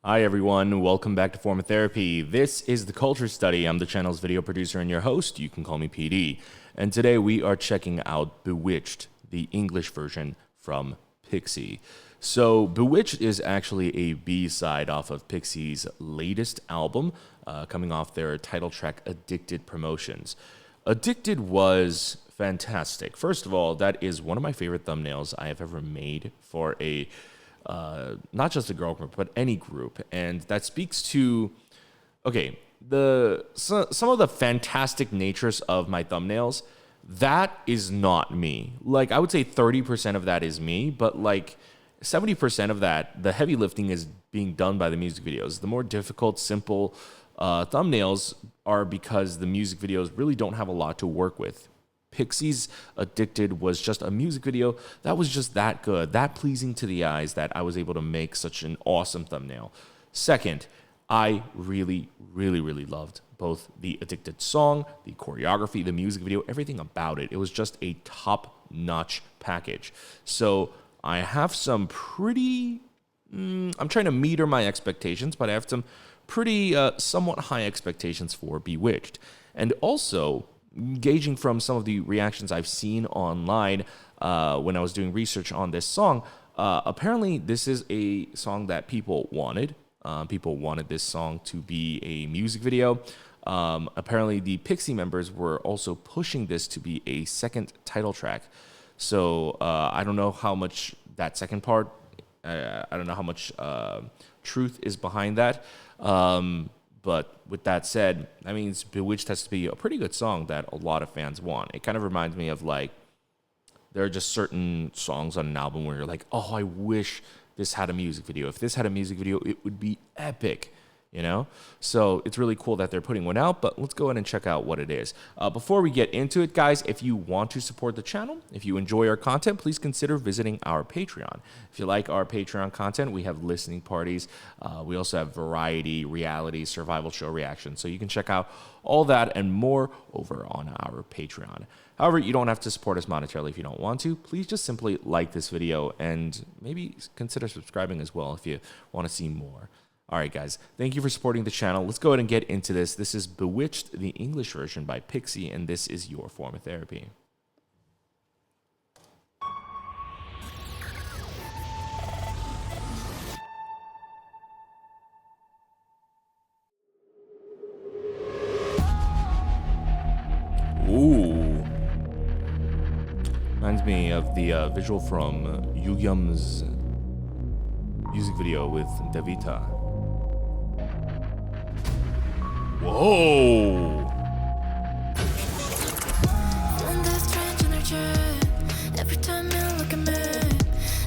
Hi everyone, welcome back to Form of Therapy. This is the Culture Study. I'm the channel's video producer and your host. You can call me PD. And today we are checking out Bewitched, the English version from PIXY. So Bewitched is actually a B-side off of PIXY's latest album, coming off their title track Addicted Promotions. Addicted was fantastic. First of all, that is one of my favorite thumbnails I have ever made for a not just a girl group, but any group. And that speaks to, okay, some of the fantastic natures of my thumbnails. That is not me. Like, I would say 30% of that is me, but like 70% of that, the heavy lifting is being done by the music videos. The more difficult, simple thumbnails are because the music videos really don't have a lot to work with. PIXY's Addicted was just a music video that was just that good, that pleasing to the eyes, that I was able to make such an awesome thumbnail. Second, I really loved both the Addicted song, the choreography, the music video, everything about it. It was just a top-notch package. So I have some pretty, I'm trying to meter my expectations, but I have some pretty somewhat high expectations for Bewitched. And also, gauging from some of the reactions I've seen online when I was doing research on this song, apparently this is a song that people wanted. People wanted this song to be a music video. Apparently the PIXY members were also pushing this to be a second title track. So I don't know how much that second part, I don't know how much truth is behind that. But with that said, I mean, Bewitched has to be a pretty good song that a lot of fans want. It kind of reminds me of, like, there are just certain songs on an album where you're like, oh, I wish this had a music video. If this had a music video, it would be epic, you know? So it's really cool that they're putting one out, but let's go ahead and check out what it is. Before we get into it, guys, if you want to support the channel, if you enjoy our content, please consider visiting our Patreon. If you like our Patreon content, we have listening parties. We also have variety, reality, survival show reactions. So you can check out all that and more over on our Patreon. However, you don't have to support us monetarily if you don't want to. Please just simply like this video and maybe consider subscribing as well if you want to see more. All right, guys, thank you for supporting the channel. Let's go ahead and get into this. This is Bewitched, the English version by PIXY, and this is your Form of Therapy. Ooh. Reminds me of the visual from Yugyum's music video with Davita. Whoa! Every time you look at me,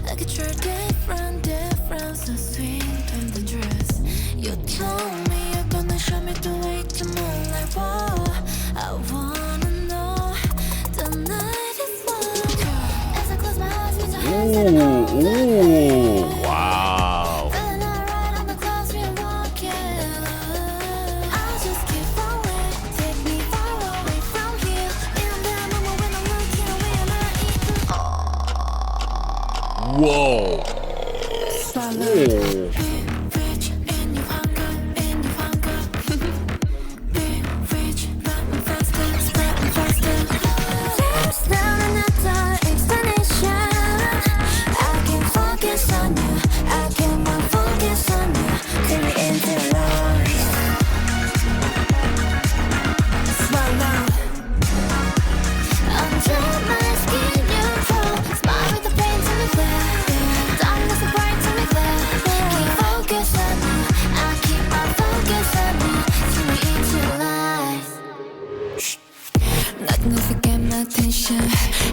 I get your different, so sweet in the dress. You told me you're gonna show me the way to move like whoa. I wanna know the night is long. As I close my eyes, with your hands in the Ooh, wow. Whoa. Ooh.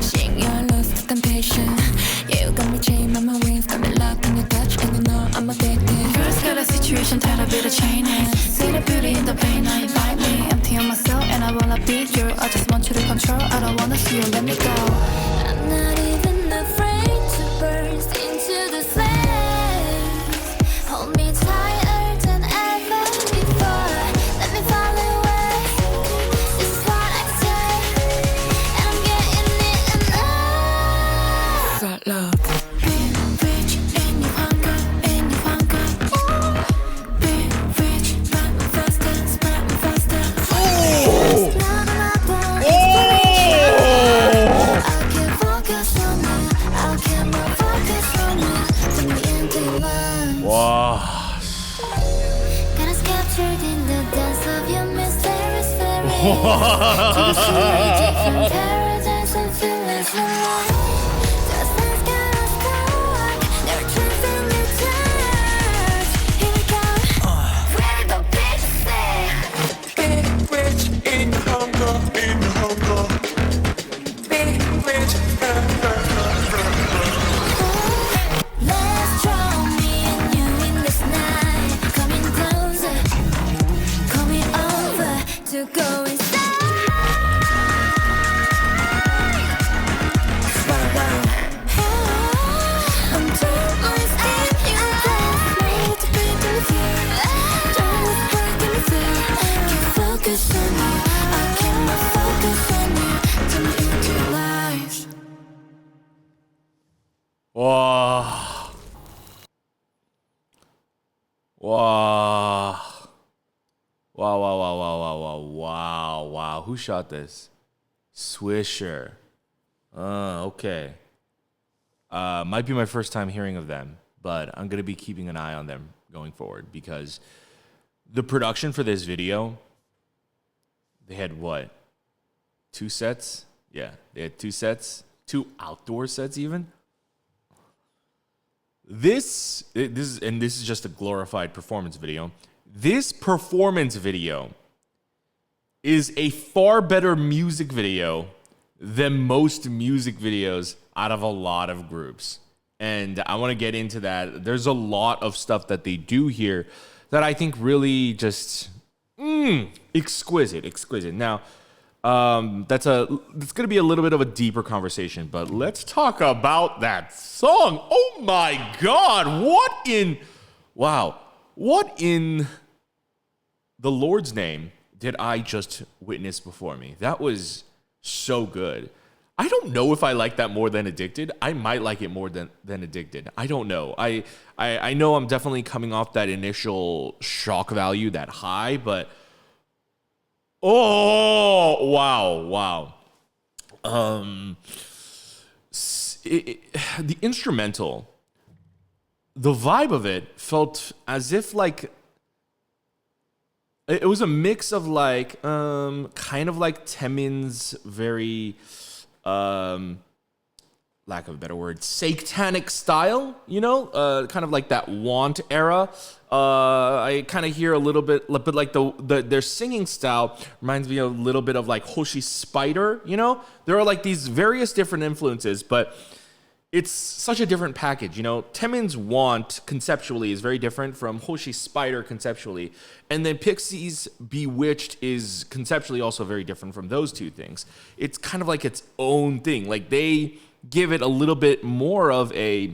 Seeing your lost temptation. Yeah, you got me chained on my wings, got me locked in your touch, and you know I'm addicted. Girls got a situation, tired of it, a chain in. See the beauty in the pain, I invite me. Empty on myself, and I wanna be you. I just want you to control, I don't wanna see you, let me go. I'm not even afraid to burst into the flames. Hold me tighter than ever before. Let me fall away. This is what I say, and I'm getting it enough. Got love. Being rich in your hunger, in your hunger. paradise and feelings from love. Just let's get us caught. Their truth and their touch. Here we go. Where the bitch say? Be rich in hunger, in hunger. Be rich. Let's draw me and you in this night. Coming closer, coming over to go inside. I'm too lost in you, left me to be with you. Just breaking me through. Can't focus on you. I cannot focus on you. Turn me into lies. Wow. Wow. Wow, wow, wow, wow, wow, wow, wow, wow. Who shot this? Swisher. Okay. Might be my first time hearing of them, but I'm going to be keeping an eye on them going forward because the production for this video, they had what? 2 sets? Yeah, they had 2 sets, 2 outdoor sets even. This is just a glorified performance video. This performance video is a far better music video than most music videos out of a lot of groups. And I want to get into that. There's a lot of stuff that they do here that I think really just exquisite. Now, that's going to be a little bit of a deeper conversation, but let's talk about that song. Oh my God, what in the Lord's name did I just witness before me? That was so good. I don't know if I like that more than Addicted. I might like it more than Addicted. I don't know. I know I'm definitely coming off that initial shock value, that high, but oh, wow. The instrumental, the vibe of it felt as if like it was a mix of like kind of like Temin's very lack of a better word, satanic style, you know, kind of like that Want era. I kind of hear a little bit, but like their singing style reminds me a little bit of like Hoshi Spider, you know? There are like these various different influences, but it's such a different package, you know? Temin's Want conceptually is very different from Hoshi Spider conceptually, and then PIXY's Bewitched is conceptually also very different from those two things. It's kind of like its own thing. Like they give it a little bit more of a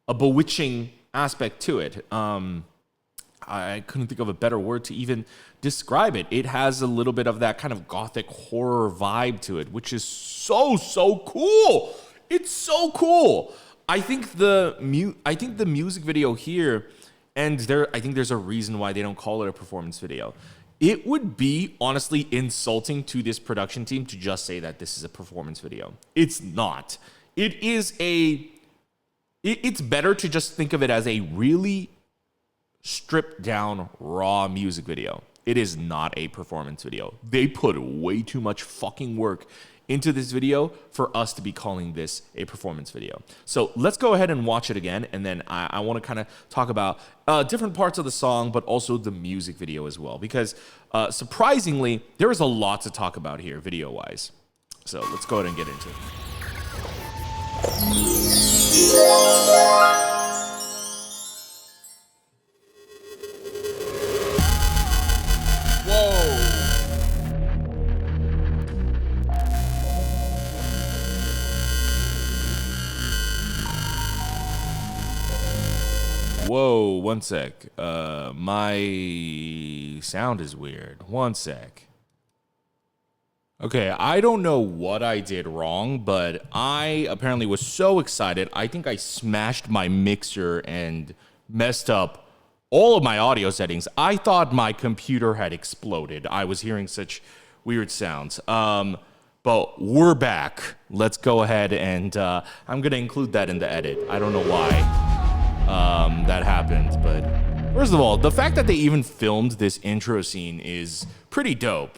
bewitching aspect to it. I couldn't think of a better word to even describe it. It has a little bit of that kind of gothic horror vibe to it, which is so cool. It's so cool. I think the music video here, and I think there's a reason why they don't call it a performance video. It would be honestly insulting to this production team to just say that this is a performance video. It's not. It's better to just think of it as a really stripped down raw music video. It is not a performance video. They put way too much fucking work into this video for us to be calling this a performance video. So let's go ahead and watch it again, and then I want to kind of talk about different parts of the song, but also the music video as well, because surprisingly, there is a lot to talk about here video-wise. So let's go ahead and get into it. Whoa, one sec. My sound is weird. One sec. Okay, I don't know what I did wrong, but I apparently was so excited. I think I smashed my mixer and messed up all of my audio settings. I thought my computer had exploded. I was hearing such weird sounds. But we're back. Let's go ahead and I'm going to include that in the edit. I don't know why that happened, but first of all, the fact that they even filmed this intro scene is pretty dope.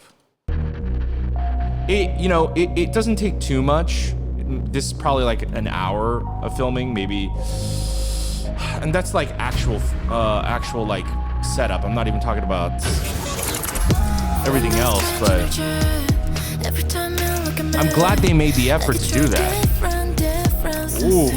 it doesn't take too much. This is probably like an hour of filming, maybe, and that's like actual like setup. I'm not even talking about everything else, but I'm glad they made the effort to do that. Ooh.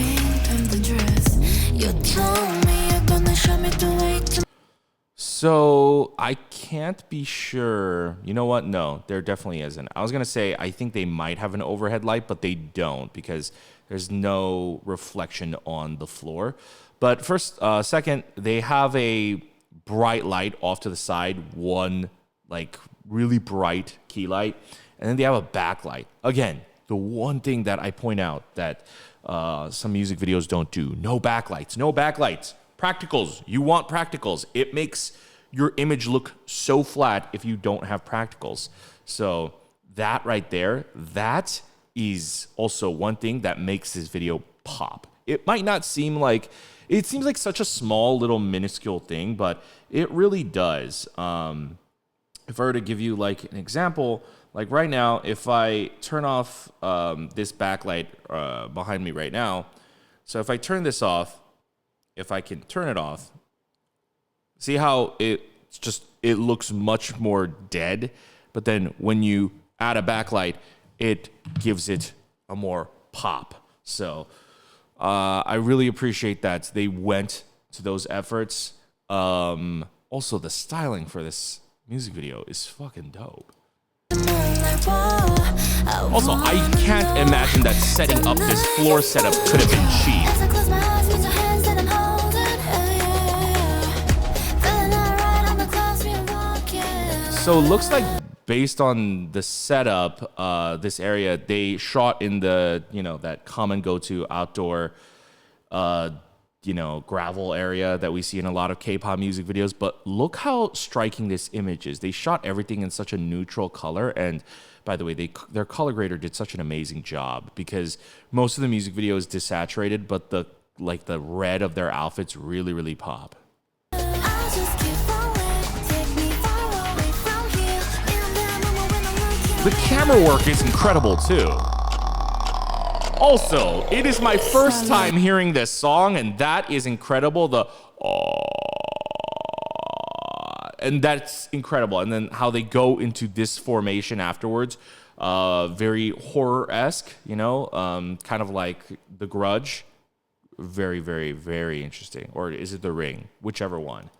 So I can't be sure. You know what? No, there definitely isn't. I was gonna say I think they might have an overhead light, but they don't because there's no reflection on the floor. But first, second, they have a bright light off to the side, one like really bright key light, and then they have a backlight. Again, the one thing that I point out that some music videos don't do: no backlights, no backlights. Practicals, you want practicals. It makes your image look so flat if you don't have practicals. So that right there, that is also one thing that makes this video pop. It might not seem like, it seems like such a small little minuscule thing, but it really does. If I were to give you like an example, like right now, if I turn off this backlight behind me right now, so if I turn this off, if I can turn it off, see how it looks much more dead, but then when you add a backlight, it gives it a more pop. So I really appreciate that they went to those efforts. Also, the styling for this music video is fucking dope. Also, I can't imagine that setting up this floor setup could have been cheap. So it looks like based on the setup, this area, they shot in the, that common go-to outdoor, gravel area that we see in a lot of K-pop music videos. But look how striking this image is. They shot everything in such a neutral color. And by the way, their color grader did such an amazing job because most of the music video is desaturated, but the red of their outfits really, really pop. The camera work is incredible too. Also, it is my first time hearing this song, and that is incredible. And that's incredible. And then how they go into this formation afterwards, very horror-esque, kind of like The Grudge. Very, very, very interesting. Or is it The Ring? Whichever one.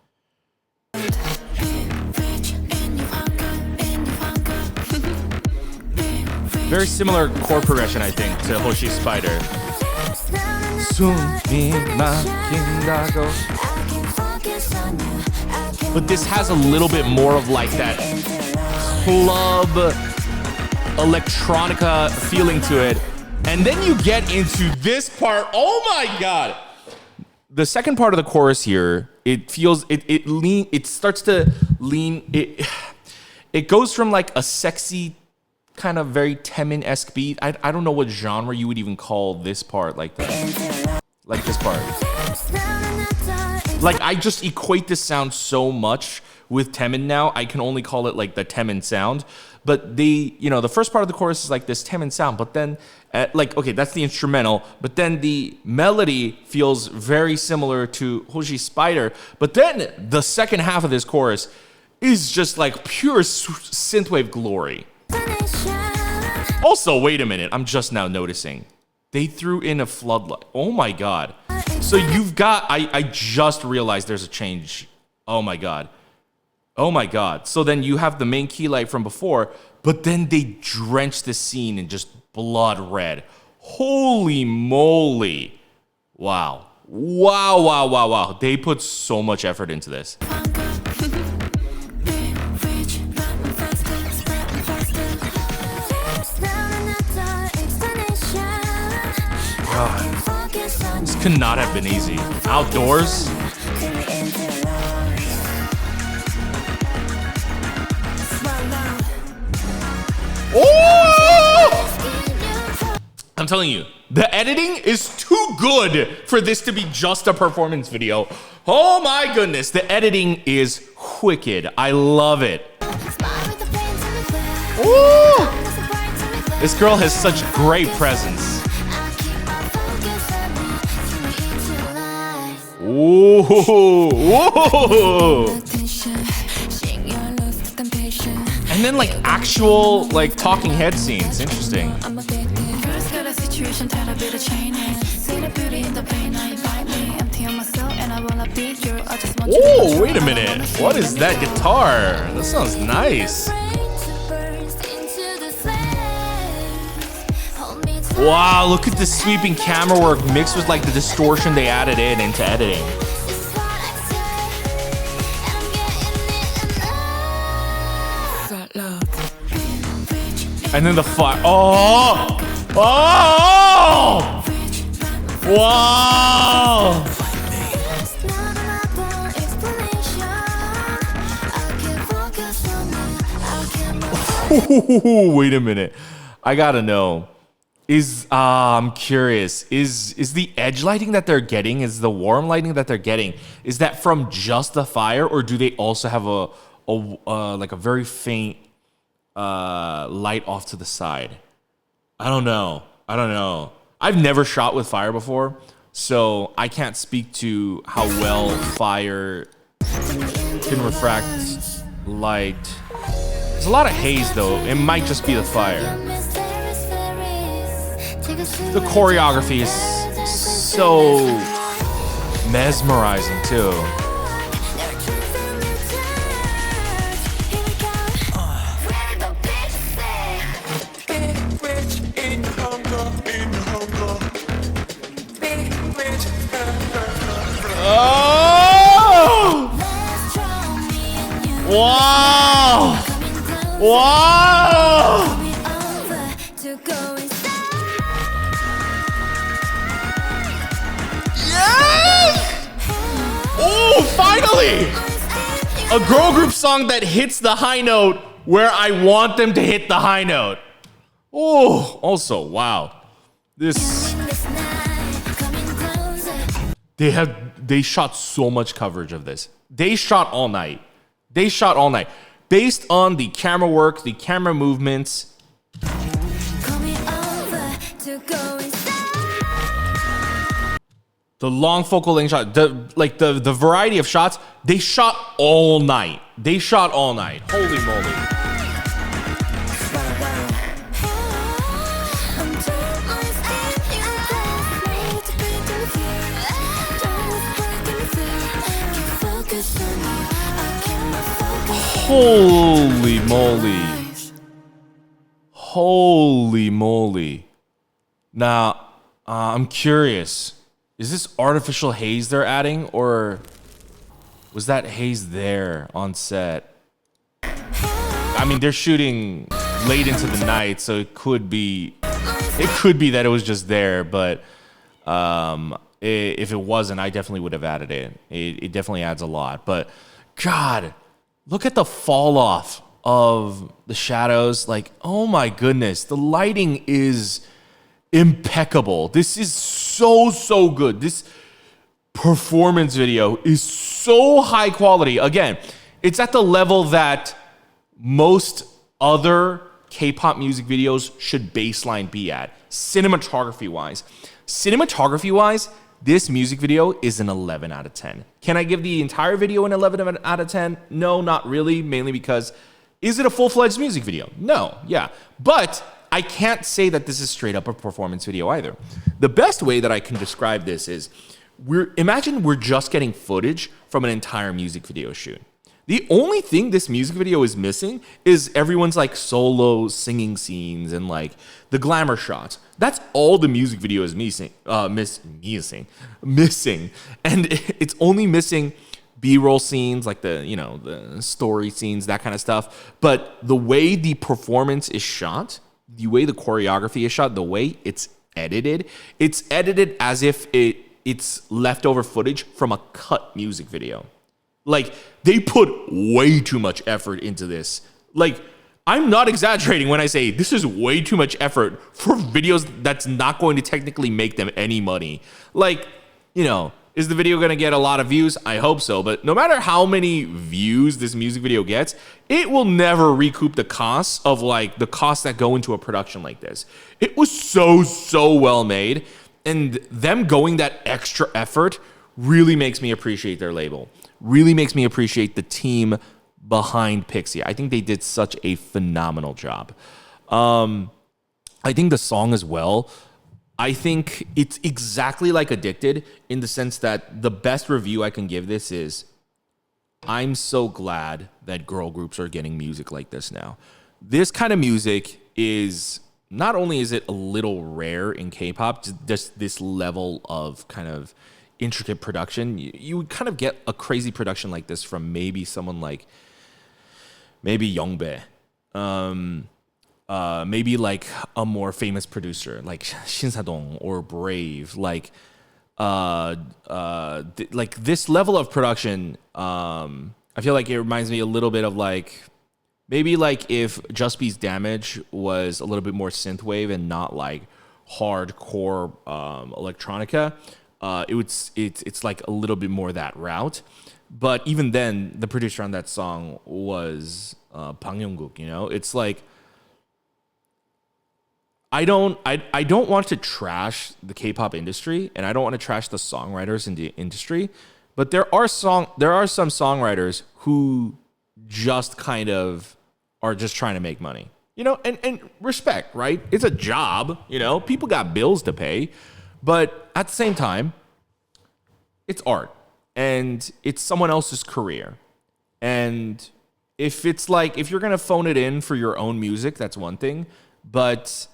Very similar chord progression, I think, to Hoshi's Spider. But this has a little bit more of like that club electronica feeling to it. And then you get into this part. Oh my God. The second part of the chorus here, it feels, it starts to lean, it goes from like a sexy kind of very Temin-esque beat. I don't know what genre you would even call this part, like this part. Like I just equate this sound so much with Temin now. I can only call it like the Temin sound. But the first part of the chorus is like this Temin sound, but then okay, that's the instrumental, but then the melody feels very similar to Hoshi's Spider. But then the second half of this chorus is just like pure synthwave glory. Also, wait a minute, I'm just now noticing. They threw in a floodlight. Oh my God. So you've got, I just realized there's a change. Oh my God. Oh my God. So then you have the main key light from before, but then they drench the scene in just blood red. Holy moly. Wow. Wow, wow, wow, wow. They put so much effort into this. God. This could not have been easy. Outdoors? Oh! I'm telling you, the editing is too good for this to be just a performance video. Oh my goodness, the editing is wicked. I love it. Ooh! This girl has such great presence. Ooh, whoa. And then like actual like talking head scenes. Interesting. Oh, wait a minute. What is that guitar? That sounds nice. Wow, look at the sweeping camera work mixed with like the distortion they added in into editing. And then the fire. Oh! Oh! Wow! Wait a minute. I gotta know. I'm curious. Is the edge lighting that they're getting, is the warm lighting that they're getting, is that from just the fire, or do they also have a like a very faint light off to the side? I don't know. I've never shot with fire before, so I can't speak to how well fire can refract light. There's a lot of haze though. It might just be the fire. The choreography is so mesmerizing too. Oh! Wow! Wow! Yes! Oh, finally! A girl group song that hits the high note where I want them to hit the high note. Oh, also, wow. They shot so much coverage of this. They shot all night. Based on the camera work, the camera movements. The long focal length shot, the variety of shots, they shot all night. Holy moly. Holy moly. Now, I'm curious. Is this artificial haze they're adding, or was that haze there on set? I mean, they're shooting late into the night, so it could be that it was just there, but if it wasn't, I definitely would have added it. It definitely adds a lot. But God, look at the fall off of the shadows. Like, oh my goodness, the lighting is impeccable. This is so good. This performance video is so high quality. Again, it's at the level that most other K-pop music videos should baseline be at, cinematography wise, this music video is an 11 out of 10. Can I give the entire video an 11 out of 10? No, not really, mainly because is it a full-fledged music video? No, yeah. But I can't say that this is straight up a performance video either. The best way that I can describe this is, imagine we're just getting footage from an entire music video shoot. The only thing this music video is missing is everyone's like solo singing scenes and like the glamour shots. That's all the music video is missing. And it's only missing B-roll scenes, like the story scenes, that kind of stuff. But the way the performance is shot, the way the choreography is shot, the way it's edited as if it's leftover footage from a cut music video. Like, they put way too much effort into this. Like, I'm not exaggerating when I say this is way too much effort for videos that's not going to technically make them any money. Like, Is the video going to get a lot of views? I hope so. But no matter how many views this music video gets, it will never recoup the costs of like the costs that go into a production like this. It was so well made, and them going that extra effort really makes me appreciate their label. Really makes me appreciate the team behind PIXY. I think they did such a phenomenal job. I think the song as well, I think it's exactly like Addicted in the sense that the best review I can give this is, I'm so glad that girl groups are getting music like this now. This kind of music is, not only is it a little rare in K-pop, just this level of kind of intricate production. You would kind of get a crazy production like this from maybe someone like, maybe Youngbae. Maybe like a more famous producer like Shin Sa-dong or Brave, like this level of production. I feel like it reminds me a little bit of like maybe like if Just Be's Damage was a little bit more synthwave and not like hardcore electronica. It's like a little bit more that route. But even then, the producer on that song was Bang Young-guk. You know, it's like, I don't want to trash the K-pop industry, and I don't want to trash the songwriters in the industry, but there are some songwriters who just kind of are just trying to make money, you know, and respect, right? It's a job, you know, people got bills to pay, but at the same time, it's art and it's someone else's career. And if it's like, if you're going to phone it in for your own music, that's one thing, but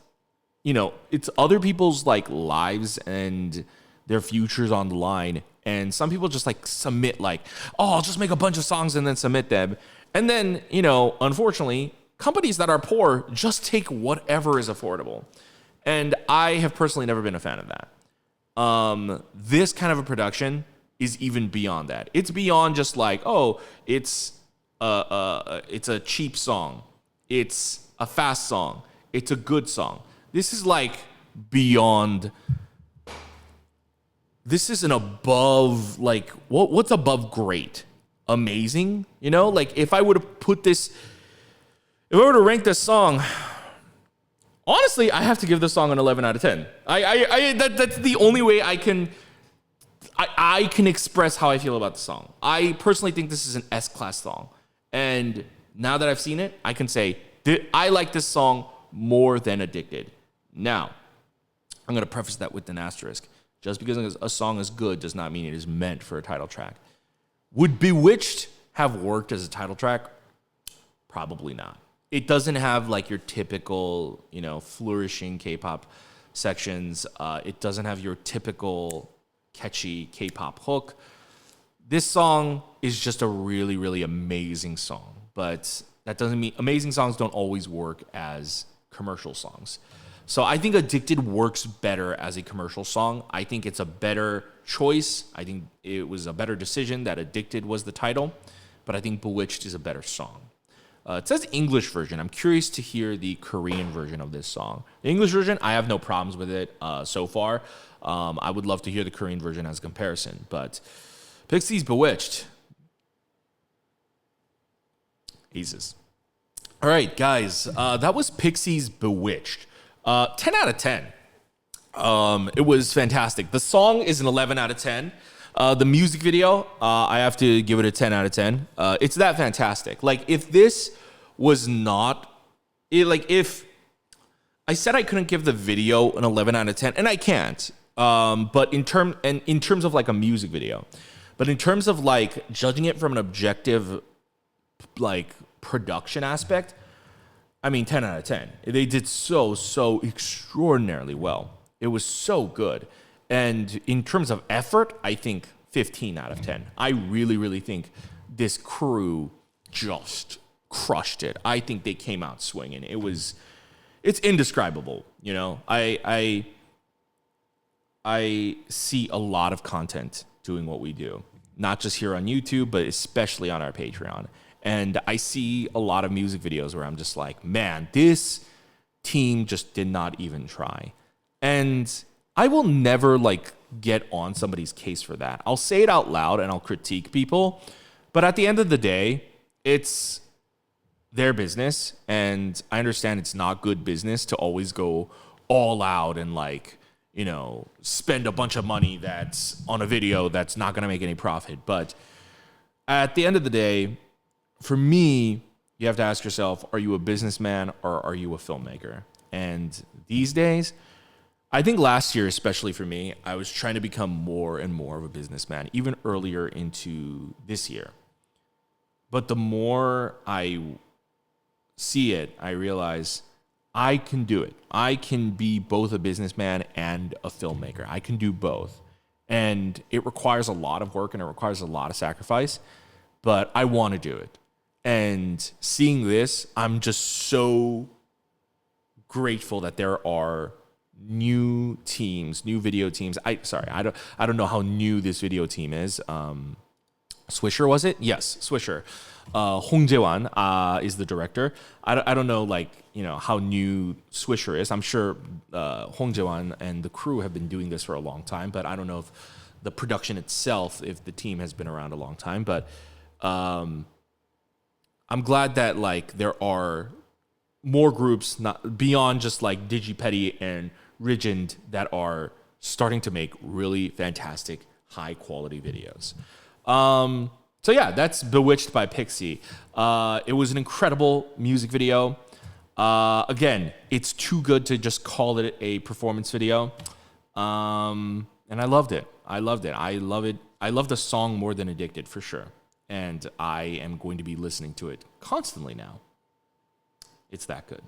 you know, it's other people's like lives and their futures on the line. And some people just like submit like, oh, I'll just make a bunch of songs and then submit them. And then, you know, unfortunately, companies that are poor just take whatever is affordable. And I have personally never been a fan of that. This kind of a production is even beyond that. It's beyond just like, oh, it's a cheap song. It's a fast song. It's a good song. This is like beyond. This is an above, like, what's above great? Amazing? You know, like if I were to put this, if I were to rank this song, honestly, I have to give this song an 11 out of 10. That's the only way I can express how I feel about the song. I personally think this is an S-class song. And now that I've seen it, I can say I like this song more than Addicted. Now, I'm going to preface that with an asterisk. Just because a song is good does not mean it is meant for a title track. Would Bewitched have worked as a title track? Probably not. It doesn't have like your typical, you know, flourishing K-pop sections. It doesn't have your typical catchy K-pop hook. This song is just a really, really amazing song. But that doesn't mean amazing songs don't always work as commercial songs. So I think Addicted works better as a commercial song. I think it's a better choice. I think it was a better decision that Addicted was the title, but I think Bewitched is a better song. It says English version. I'm curious to hear the Korean version of this song. The English version, I have no problems with it so far. I would love to hear the Korean version as a comparison, but PIXY's Bewitched. Jesus. All right, guys, that was PIXY's Bewitched. 10 out of 10. It was fantastic. The song is an 11 out of 10. The music video, I have to give it a 10 out of 10. It's that fantastic. Like, if this was not, if I said I couldn't give the video an 11 out of 10, and I can't, but in terms of like a music video, but in terms of like judging it from an objective, like production aspect, I mean, 10 out of 10. They did so extraordinarily well. It was so good. And in terms of effort, I think 15 out of 10. I really, really think this crew just crushed it. I think they came out swinging. It's indescribable, you know. I see a lot of content doing what we do, not just here on YouTube, but especially on our Patreon. And I see a lot of music videos where I'm just like, man, this team just did not even try. And I will never like get on somebody's case for that. I'll say it out loud and I'll critique people, but at the end of the day, it's their business, and I understand it's not good business to always go all out and like, you know, spend a bunch of money that's on a video that's not going to make any profit. But at the end of the day, for me, you have to ask yourself, are you a businessman or are you a filmmaker? And these days, I think last year, especially for me, I was trying to become more and more of a businessman, even earlier into this year. But the more I see it, I realize I can do it. I can be both a businessman and a filmmaker. I can do both. And it requires a lot of work and it requires a lot of sacrifice, but I want to do it. And seeing this, I'm just so grateful that there are new teams, new video teams. I don't know how new this video team is. Swisher, was it? Yes, Swisher. Hong Jae-wan is the director. I don't know, like, you know, how new Swisher is. I'm sure Hong Jae-wan and the crew have been doing this for a long time, but I don't know if the production itself, if the team has been around a long time. But I'm glad that like there are more groups not beyond just like DigiPetty and Rigid that are starting to make really fantastic, high quality videos. So yeah, that's Bewitched by PIXY. It was an incredible music video. Again, it's too good to just call it a performance video. And I loved it. I love it. I love the song more than Addicted for sure. And I am going to be listening to it constantly now. It's that good.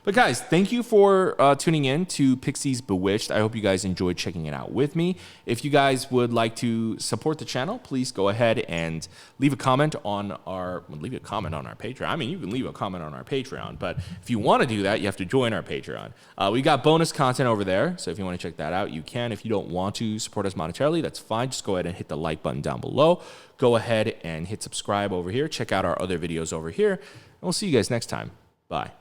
But guys, thank you for tuning in to PIXY's Bewitched. I hope you guys enjoyed checking it out with me. If you guys would like to support the channel, please go ahead and leave a comment on our Patreon. I mean, you can leave a comment on our Patreon, but if you want to do that, you have to join our Patreon. We got bonus content over there, so if you want to check that out, you can. If you don't want to support us monetarily, that's fine. Just go ahead and hit the like button down below. Go ahead and hit subscribe over here. Check out our other videos over here, and we'll see you guys next time. Bye.